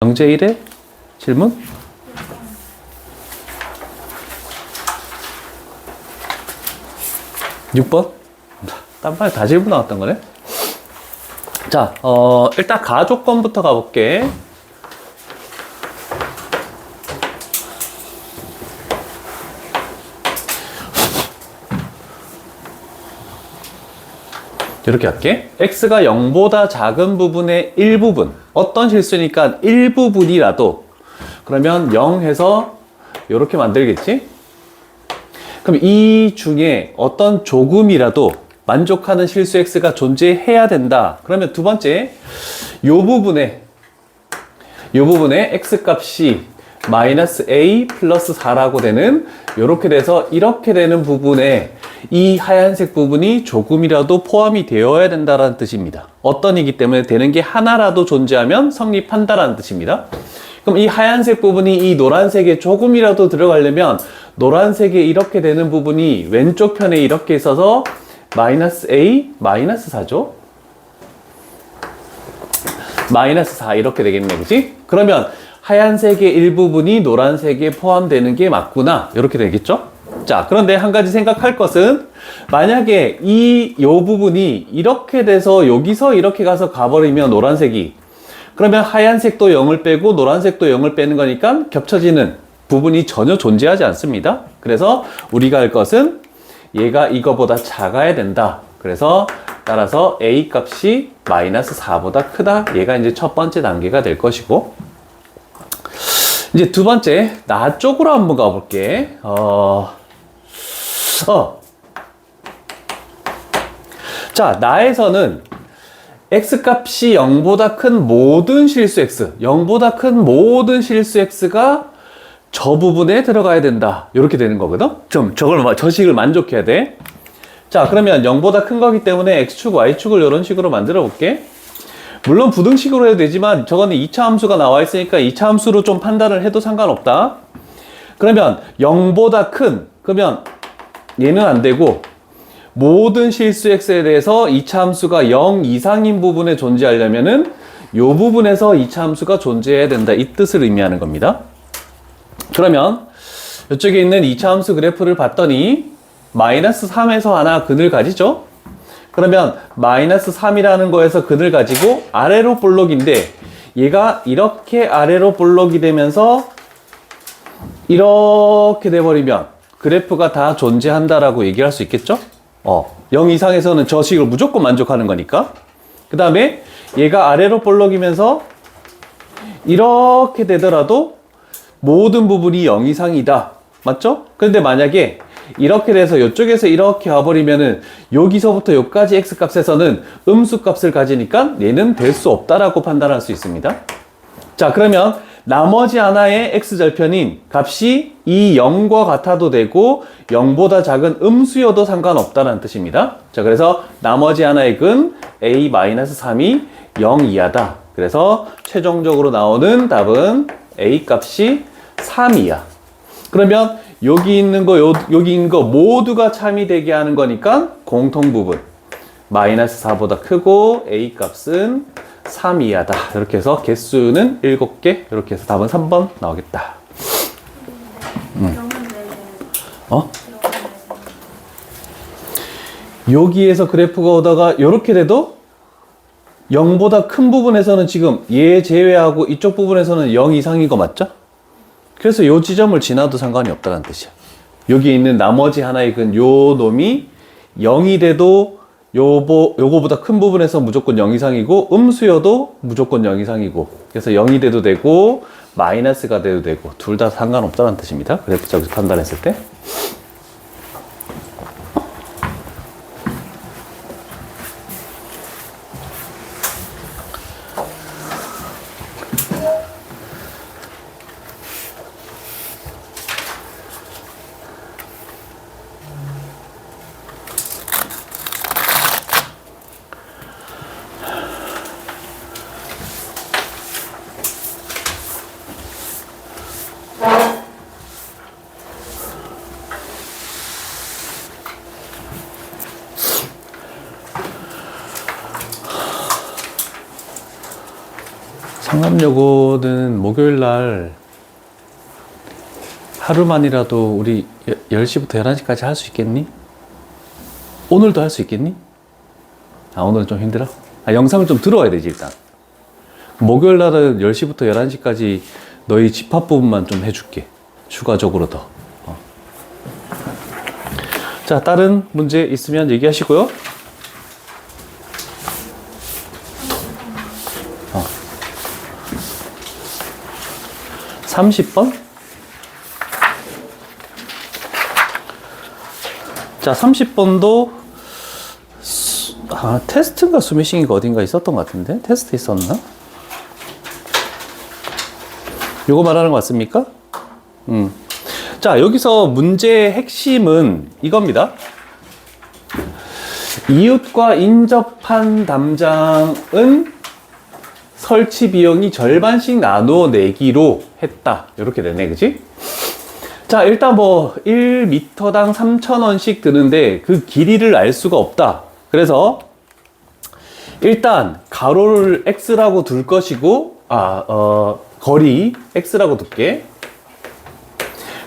영재1의 질문? 6번? 딴판에 다 질문 나왔던 거네? 자, 일단 가조건부터 가볼게. 이렇게 할게. x가 0보다 작은 부분의 일부분. 어떤 실수니까 일부분이라도. 그러면 0 해서 이렇게 만들겠지? 그럼 이 중에 어떤 조금이라도 만족하는 실수 x가 존재해야 된다. 그러면 두 번째, 요 부분에 x 값이 마이너스 a 플러스 4라고 되는, 요렇게 돼서 이렇게 되는 부분에 이 하얀색 부분이 조금이라도 포함이 되어야 된다는 뜻입니다. 어떤 이기 때문에 되는 게 하나라도 존재하면 성립한다라는 뜻입니다. 그럼 이 하얀색 부분이 이 노란색에 조금이라도 들어가려면 노란색에 이렇게 되는 부분이 왼쪽 편에 이렇게 있어서 마이너스 a 마이너스 4죠. 마이너스 4 이렇게 되겠네, 그치? 그러면 하얀색의 일부분이 노란색에 포함되는 게 맞구나, 이렇게 되겠죠? 자, 그런데 한 가지 생각할 것은, 만약에 요 부분이 이렇게 돼서 여기서 이렇게 가버리면 노란색이, 그러면 하얀색도 0을 빼고 노란색도 0을 빼는 거니까 겹쳐지는 부분이 전혀 존재하지 않습니다. 그래서 우리가 할 것은 얘가 이거보다 작아야 된다. 그래서 따라서 a 값이 마이너스 4보다 크다. 얘가 이제 첫 번째 단계가 될 것이고, 이제 두 번째, 나 쪽으로 한번 가볼게. 자, 나에서는 x 값이 0보다 큰 모든 실수 x, 0보다 큰 모든 실수 x가 저 부분에 들어가야 된다. 이렇게 되는 거거든? 저 식을 만족해야 돼. 자, 그러면 0보다 큰 거기 때문에 x축, y축을 이런 식으로 만들어 볼게. 물론 부등식으로 해도 되지만 저거는 2차 함수가 나와 있으니까 2차 함수로 좀 판단을 해도 상관없다. 그러면 0보다 큰, 그러면 얘는 안 되고, 모든 실수 x에 대해서 2차 함수가 0 이상인 부분에 존재하려면은 이 부분에서 2차 함수가 존재해야 된다. 이 뜻을 의미하는 겁니다. 그러면 이쪽에 있는 2차 함수 그래프를 봤더니 마이너스 3에서 하나 근을 가지죠. 그러면 마이너스 3이라는 거에서 근을 가지고 아래로 볼록인데, 얘가 이렇게 아래로 볼록이 되면서 이렇게 돼버리면 그래프가 다 존재한다라고 얘기할 수 있겠죠? 0 이상에서는 저 식을 무조건 만족하는 거니까. 그 다음에 얘가 아래로 볼록이면서 이렇게 되더라도 모든 부분이 0 이상이다. 맞죠? 그런데 만약에 이렇게 돼서 이쪽에서 이렇게 와버리면은 여기서부터 여기까지 x 값에서는 음수 값을 가지니까 얘는 될 수 없다라고 판단할 수 있습니다. 자, 그러면 나머지 하나의 x절편인 값이 이 0과 같아도 되고 0보다 작은 음수여도 상관없다는 뜻입니다. 자, 그래서 나머지 하나의 근 a-3이 0 이하다. 그래서 최종적으로 나오는 답은 a 값이 3 이하. 그러면 여기 있는 거 모두가 참이 되게 하는 거니까 공통 부분 마이너스 4보다 크고 a 값은 3 이하다. 이렇게 해서 개수는 7개. 이렇게 해서 답은 3번 나오겠다. 여기에서 그래프가 오다가 이렇게 돼도 0보다 큰 부분에서는 지금 얘 제외하고 이쪽 부분에서는 0 이상인 거 맞죠? 그래서 요 지점을 지나도 상관이 없다는 뜻이야. 여기 있는 나머지 하나의 근 요 놈이 0이 돼도 요거보다 큰 부분에서 무조건 0 이상이고, 음수여도 무조건 0 이상이고, 그래서 0이 돼도 되고 마이너스가 돼도 되고 둘 다 상관없다는 뜻입니다. 그래프적으로 판단했을 때. 요거는 목요일 날 하루만이라도 우리 10시부터 11시까지 할 수 있겠니? 오늘도 할 수 있겠니? 아, 오늘은 좀 힘들어? 아, 영상을 좀 들어야 되지, 일단. 목요일 날은 10시부터 11시까지 너희 집합 부분만 좀 해줄게. 추가적으로 더. 자, 다른 문제 있으면 얘기하시고요. 30번? 자, 30번도 테스트인가 스매싱이가 어딘가 있었던 것 같은데? 테스트 있었나? 요거 말하는 거 맞습니까? 자, 여기서 문제의 핵심은 이겁니다. 이웃과 인접한 담장은 설치 비용이 절반씩 나누어 내기로 했다. 이렇게 되네, 그치? 자, 일단 뭐 1m당 3,000원씩 드는데 그 길이를 알 수가 없다. 그래서 일단 가로를 x라고 둘 것이고 거리 x라고 둘게.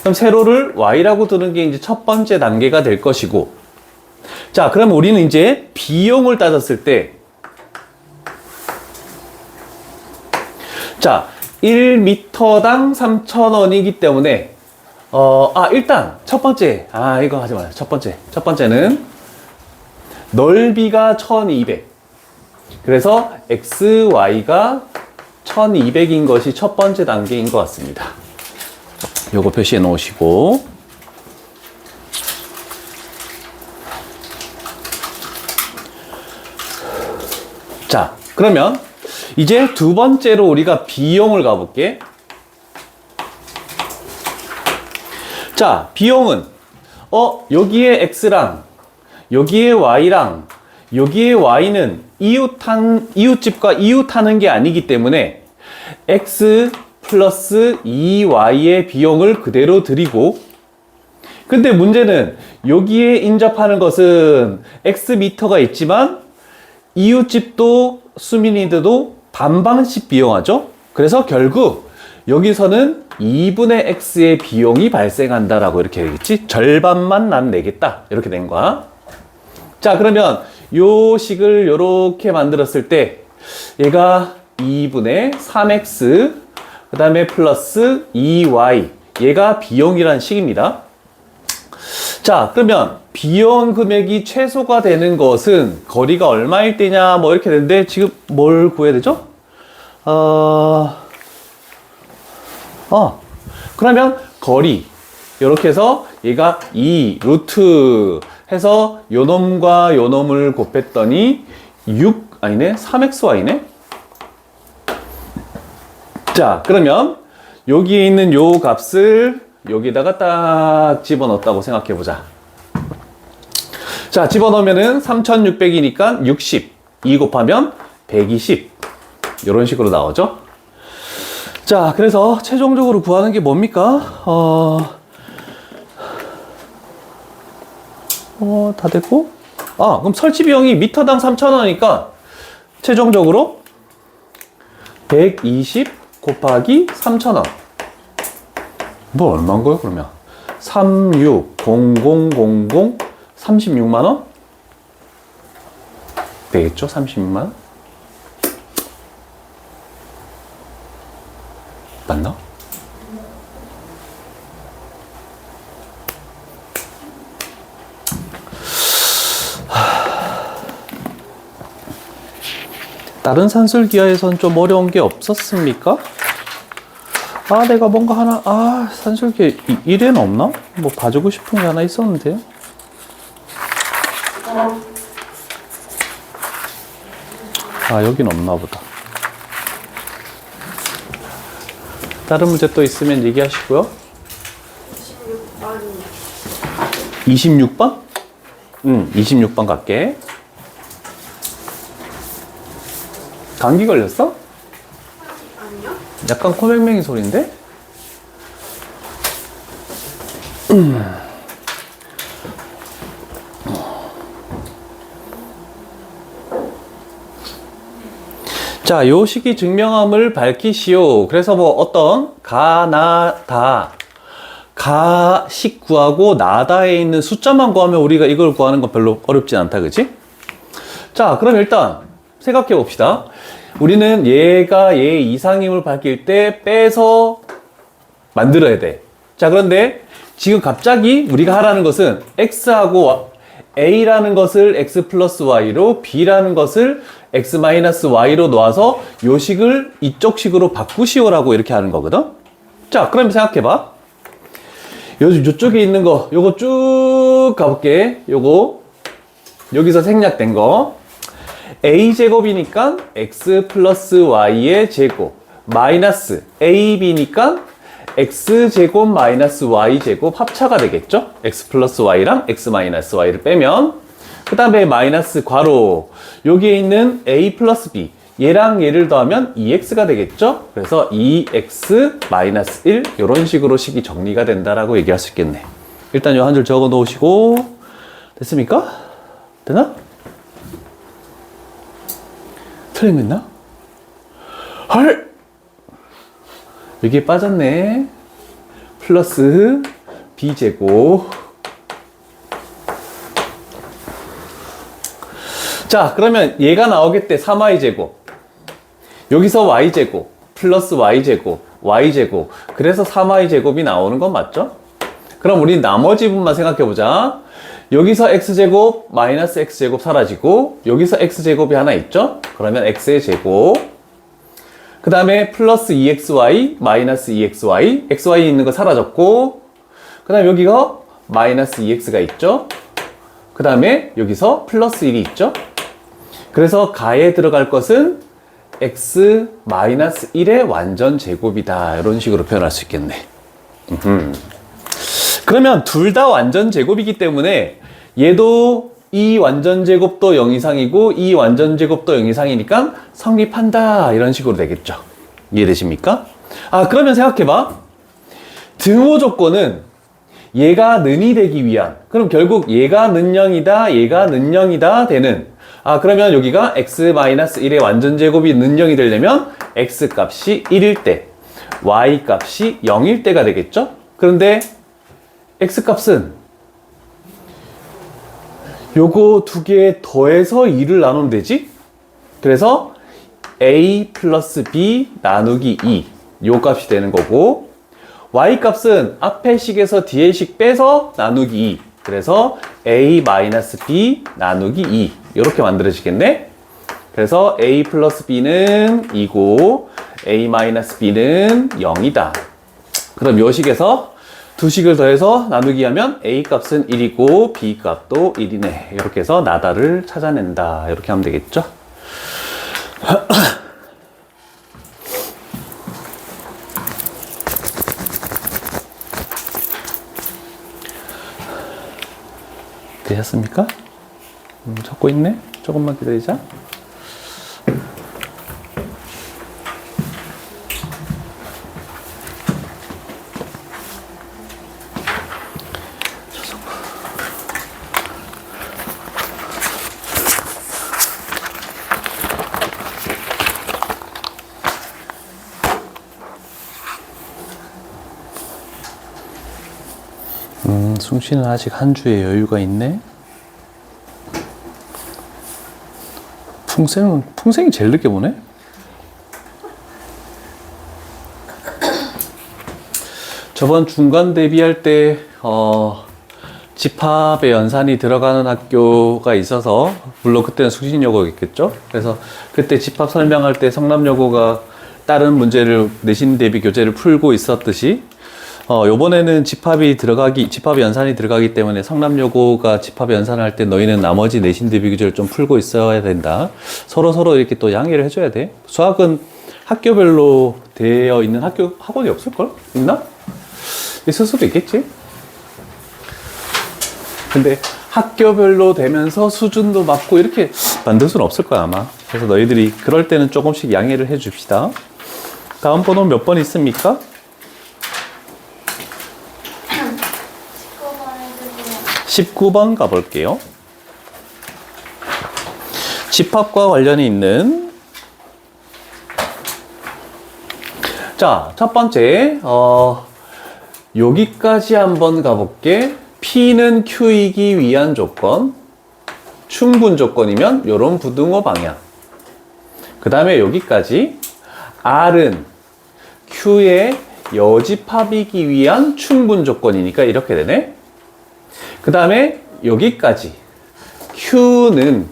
그럼 세로를 y라고 두는 게 이제 첫 번째 단계가 될 것이고, 자, 그럼 우리는 이제 비용을 따졌을 때, 자, 1m당 3,000원이기 때문에 일단 첫 번째, 이거 하지 마요. 첫 번째는 넓이가 1200. 그래서 xy가 1200인 것이 첫 번째 단계인 것 같습니다. 요거 표시해 놓으시고, 자, 그러면 이제 두 번째로 우리가 비용을 가볼게. 자, 비용은 여기에 x랑 여기에 y랑 여기에 y는 이웃집과 이웃하는 게 아니기 때문에 x 플러스 2y의 비용을 그대로 드리고, 근데 문제는 여기에 인접하는 것은 x미터가 있지만 이웃집도 수민이들도 반반씩 비용하죠. 그래서 결국 여기서는 2분의 x의 비용이 발생한다라고 이렇게 되겠지. 절반만 난 내겠다. 이렇게 된 거야. 자, 그러면 요 식을 요렇게 만들었을 때 얘가 2분의 3x 그 다음에 플러스 2y, 얘가 비용이란 식입니다. 자, 그러면 비용 금액이 최소가 되는 것은 거리가 얼마일 때냐 뭐 이렇게 되는데, 지금 뭘 구해야 되죠? 그러면 거리 이렇게 해서 얘가 2 루트 해서 요 놈과 요 놈을 곱했더니 6 아니네 3xy네. 자, 그러면 여기에 있는 요 값을 여기다가 딱 집어넣었다고 생각해 보자. 자, 집어넣으면은 3600이니까 60, 2 곱하면 120 이런 식으로 나오죠. 자, 그래서 최종적으로 구하는 게 뭡니까? 다 됐고, 그럼 설치 비용이 미터당 3,000원이니까 최종적으로 120 곱하기 3,000원. 뭐 얼마인 거예요, 그러면? 360000 36만 원? 되겠죠? 36만 원? 맞나? 다른 산술기하에선 좀 어려운 게 없었습니까? 내가 뭔가 하나, 산술기 이래는 없나? 뭐 봐주고 싶은 게 하나 있었는데요. 여긴 없나 보다. 다른 문제 또 있으면 얘기하시고요. 26번? 26번 갈게. 감기 걸렸어? 아니요. 약간 코맹맹이 소리인데? 자, 요 식이 증명함을 밝히시오. 그래서 뭐 어떤 가, 나, 다. 가식 구하고 나다에 있는 숫자만 구하면 우리가 이걸 구하는 건 별로 어렵진 않다, 그치? 자, 그럼 일단 생각해 봅시다. 우리는 얘가 얘 이상임을 밝힐 때 빼서 만들어야 돼. 자, 그런데 지금 갑자기 우리가 하라는 것은 x하고 a라는 것을 x 플러스 y로 b라는 것을 x 마이너스 y로 놓아서 요 식을 이쪽 식으로 바꾸시오라고 이렇게 하는 거거든. 자, 그럼 생각해봐. 요쪽에 있는 거 요거 쭉 가볼게. 요거 여기서 생략된 거 a제곱이니까 x 플러스 y의 제곱 마이너스 ab니까 x제곱 마이너스 y제곱 합차가 되겠죠? x 플러스 y랑 x 마이너스 y를 빼면 그 다음에 마이너스 괄호 여기에 있는 a 플러스 b 얘랑 얘를 더하면 2x가 되겠죠? 그래서 2x 마이너스 1 이런 식으로 식이 정리가 된다라고 얘기할 수 있겠네. 일단 요 한 줄 적어 놓으시고 됐습니까? 되나? 틀린 거 있나? 헐! 여기에 빠졌네. 플러스 b제곱. 자, 그러면 얘가 나오겠대. 3y제곱. 여기서 y제곱 플러스 y제곱 y제곱. 그래서 3y제곱이 나오는 건 맞죠? 그럼 우리 나머지 부분만 생각해보자. 여기서 x제곱 마이너스 x제곱 사라지고 여기서 x제곱이 하나 있죠? 그러면 x의 제곱 그 다음에 플러스 2xy 마이너스 2xy xy 있는 거 사라졌고 그 다음에 여기가 마이너스 2x가 있죠? 그 다음에 여기서 플러스 1이 있죠? 그래서 가에 들어갈 것은 x 마이너스 1의 완전 제곱이다. 이런 식으로 표현할 수 있겠네. 그러면 둘 다 완전 제곱이기 때문에 얘도 이 완전 제곱도 0 이상이고 이 완전 제곱도 0 이상이니까 성립한다. 이런 식으로 되겠죠. 이해되십니까? 아, 그러면 생각해봐. 등호 조건은 얘가 는이 되기 위한, 그럼 결국 얘가 는 0이다, 얘가 는 0이다 되는, 아, 그러면 여기가 x-1의 완전 제곱이 는 0이 되려면 x 값이 1일 때, y 값이 0일 때가 되겠죠? 그런데 x 값은 요거 두 개 더해서 2를 나누면 되지? 그래서 a 플러스 b 나누기 2, 요 값이 되는 거고, y 값은 앞에 식에서 뒤에 식 빼서 나누기 2. 그래서 a 마이너스 b 나누기 2. 이렇게 만들어지겠네. 그래서 a 플러스 b는 2고 a 마이너스 b는 0이다. 그럼 요 식에서 두 식을 더해서 나누기 하면 a 값은 1이고 b 값도 1이네. 이렇게 해서 나다를 찾아낸다. 이렇게 하면 되겠죠. 되셨습니까? 적고 있네? 조금만 기다리자. 숭씨는 아직 한 주에 여유가 있네. 풍생이 제일 늦게 보네. 저번 중간 대비할 때 집합에 연산이 들어가는 학교가 있어서, 물론 그때는 숭신여고겠죠. 그래서 그때 집합 설명할 때 성남여고가 다른 문제를 내신 대비 교재를 풀고 있었듯이 요번에는 집합 연산이 들어가기 때문에 성남여고가 집합 연산을 할 때 너희는 나머지 내신 대비 교재를 좀 풀고 있어야 된다. 서로 이렇게 또 양해를 해줘야 돼. 수학은 학교별로 되어 있는 학원이 없을걸? 있나? 있을 수도 있겠지. 근데 학교별로 되면서 수준도 맞고 이렇게 만들 수는 없을 거야, 아마. 그래서 너희들이 그럴 때는 조금씩 양해를 해 줍시다. 다음 번호 몇 번 있습니까? 19번 가볼게요. 집합과 관련이 있는 자, 첫 번째, 여기까지 한번 가볼게. P는 Q이기 위한 조건, 충분 조건이면 요런 부등호 방향. 그 다음에 여기까지 R은 Q의 여집합이기 위한 충분 조건이니까 이렇게 되네. 그 다음에 여기까지 Q는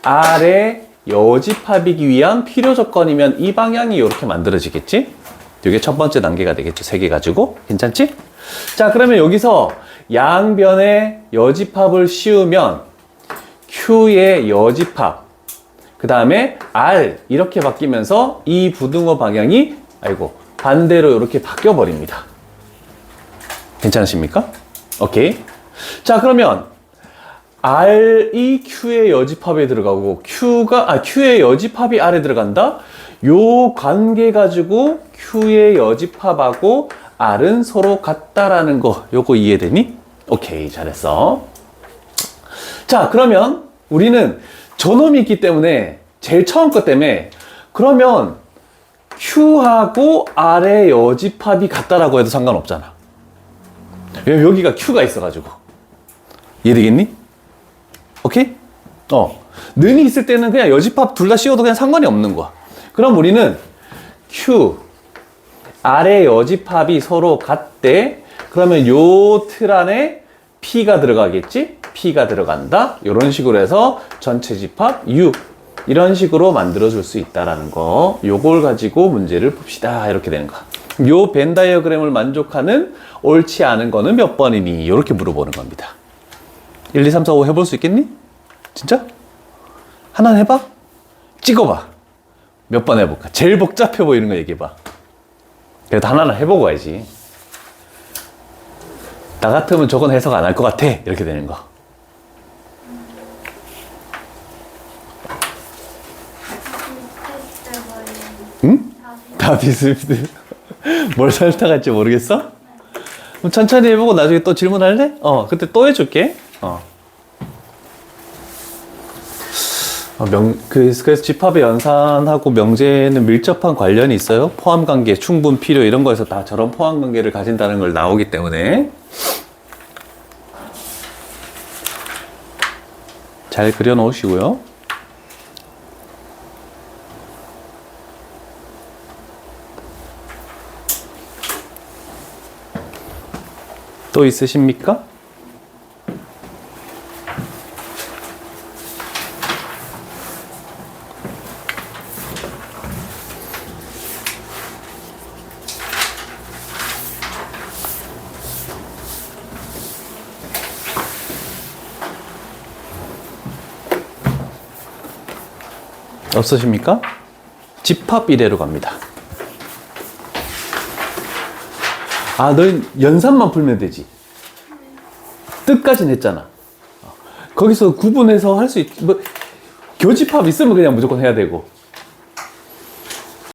R의 여집합이기 위한 필요 조건이면 이 방향이 이렇게 만들어지겠지? 이게 첫 번째 단계가 되겠죠. 세 개 가지고. 괜찮지? 자, 그러면 여기서 양변의 여집합을 씌우면 Q의 여집합, 그 다음에 R 이렇게 바뀌면서 이 부등호 방향이 반대로 이렇게 바뀌어 버립니다. 괜찮으십니까? 오케이. 자, 그러면 R이 Q의 여집합에 들어가고 Q의 여집합이 R에 들어간다. 요 관계 가지고 Q의 여집합하고 R은 서로 같다라는 거, 요거 이해되니? 오케이, 잘했어. 자, 그러면 우리는 저놈이 있기 때문에 제일 처음 것 때문에 그러면 Q하고 R의 여집합이 같다라고 해도 상관없잖아. 왜냐면 여기가 Q가 있어가지고. 이해되겠니? 오케이? 는이 있을 때는 그냥 여집합 둘 다 씌워도 그냥 상관이 없는 거야. 그럼 우리는 Q, R의 여집합이 서로 같대. 그러면 요 틀 안에 P가 들어가겠지? P가 들어간다. 이런 식으로 해서 전체 집합 U. 이런 식으로 만들어줄 수 있다라는 거. 요걸 가지고 문제를 풉시다. 이렇게 되는 거야. 요 벤 다이어그램을 만족하는 옳지 않은 거는 몇 번이니? 이렇게 물어보는 겁니다. 1, 2, 3, 4, 5 해볼 수 있겠니? 진짜? 하나 해봐? 찍어봐. 몇 번 해볼까? 제일 복잡해 보이는 거 얘기해봐. 그래도 하나는 해보고 가야지. 나 같으면 저건 해석 안 할 것 같아. 이렇게 되는 거. 응? 다 비슷비슷. 뭘 설득할지 모르겠어? 그럼 천천히 해보고 나중에 또 질문할래? 그때 또 해줄게. 그래서 집합의 연산하고 명제는 밀접한 관련이 있어요. 포함관계, 충분, 필요 이런 거에서 다 저런 포함관계를 가진다는 걸 나오기 때문에 잘 그려 놓으시고요. 또 있으십니까? 없으십니까? 집합 이래로 갑니다. 너희 연산만 풀면 되지. 뜻까지는 했잖아. 거기서 구분해서 할 수 교집합 있으면 그냥 무조건 해야 되고